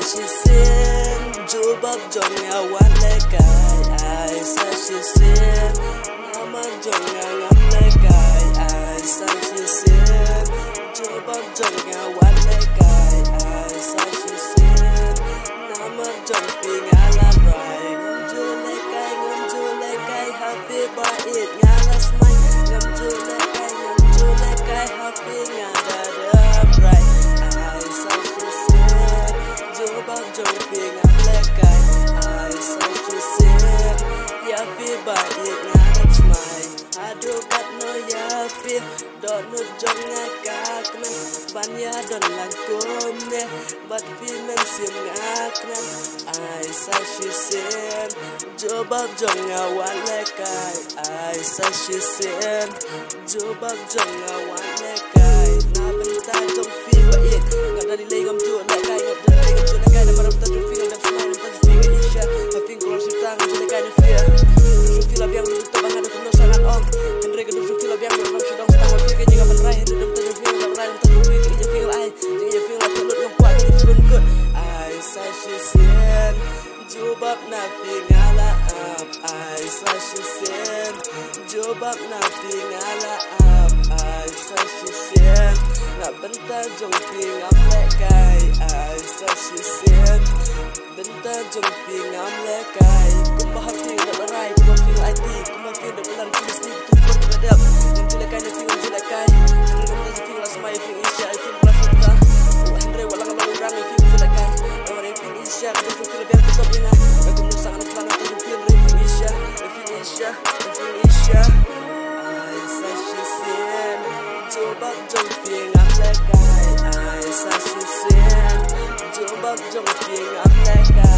she sin, Job up Jonga one leg I said she sin, Nama Jonga ngam leg I said she sin, Job up Jonga one leg I said she sin, Nama Jongping ala right, ngam jo leg I happy by it ngala smile, ngam jo leg I happy ngada right. Jumping up like I said you said Yafi but it that's mine I do got no yafi Don't know jonga kakman Banya don't like gome But female sim ngakman I said she said Job up jonga one like I said she said Job up jonga one like I Na benta jong feel what it Got a delay I'm doing like I got the delay I'm doing like I But I'm touching finger, I'm smiling, touching finger Isha, I think kalau si tangan jadi kind of fear Duduk film yang duduk tebang ada kuno sangat om Henry duduk film yang berbang sedang setengah fikir Jika menerai, Henry dalam touching finger, tak menerai, touching finger Jika feel I, jika feel like telut yang kuat Jadi feeling good I say she said Jubab nothing ala up I say she said Jubab nothing ala up I say she said Nak bentar jongping am lekai I say she said Bentar jongping am lekai Kumpa hati nak berai Kumpa feel IT Kumpa feel nak benar Kulis ni Kumpa terhadap Ngam jelekai na feel jelekai Ngam jelekai feel lah smile Feel isya I feel rasa kita Henry walang alang orang I feel jelekai Ngam feel isya Kadang feel lebih aku top ingat Aku menusak anak pelan Aku feel feel isya I feel isya I feel isya I say she said Jobab jongping am lekai I say she said Jobab jongping am lekai